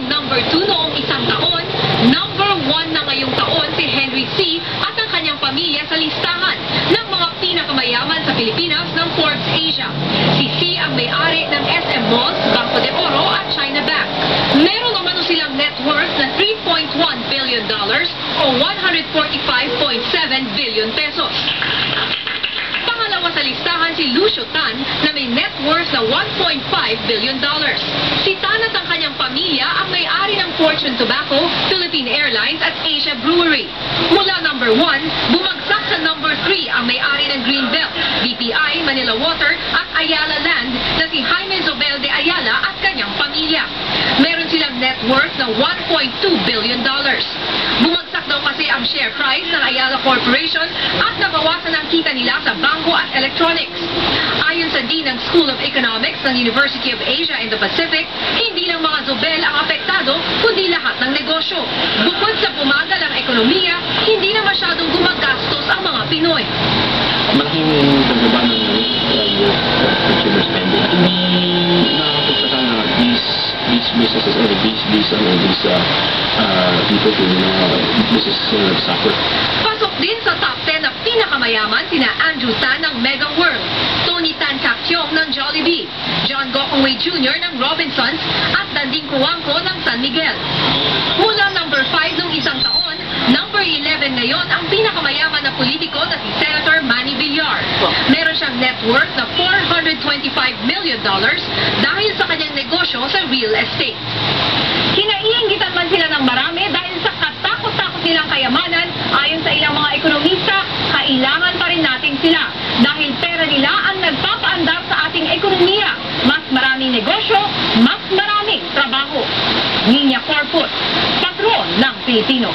naging number 2 noong isang taon, number 1 na ngayong taon si Henry C. at ang kanyang pamilya sa listahan ng mga pinakamayaman sa Pilipinas ng Forbes Asia. Si C. ang may-ari ng SM Malls, Banco de Oro at China Bank. Meron naman silang net worth na $3.1 billion o 145.7 billion pesos. Pangalawa sa listahan si Lucio Tan na may net worth na $1.5 billion. Si Tan at ang kanyang pamilya ang may-ari ng Fortune Tobacco, Philippine Airlines at Asia Brewery. Mula number 1, bumagsak sa number 3 ang may-ari ng Greenbelt, BPI, Manila Water at Ayala Land na si Jaime Zobel de Ayala at kanyang pamilya. Meron silang net worth na $1.2 billion. Bumagsak daw kasi ang share price ng Ayala Corporation at nabawasan ang kita nila sa bangko at electronics. Ayon sa Dean ng School of Economics ng University of Asia in the Pacific, hindi lang mga Zobel ang apektado, kundi lahat ng negosyo. Bukod sa pumagal ang ekonomiya, hindi na masyadong gumagastos ang mga Pinoy. Malaking pagbaba ng consumer spending. Hindi nakakapagtaka na these businesses or these people who business suffer. Pasok din sa top 10 na pinakamayaman sina Andrew Tan ng Mega World, Tony Tan Caktiong ng Jollibee, John Gokongwei Jr. ng Robinsons at Danding Kuwangko ng San Miguel. Mula number 5 nung isang taon, number 11 ngayon ang pinakamayaman na politiko na si Senator Manny Villar. Meron siyang net worth na $425 million dahil sa kanyang negosyo sa real estate. Kinaiinggitan man sila ng marami dahil sa katakot-takot nilang kayamanan, ayon sa ilang mga ekonomista, kailangan pa rin natin sila dahil pera nila ang nagpapaandar sa ating ekonomiya. Mas maraming negosyo, mas maraming trabaho. Niña Corpus, patron ng Pilipino.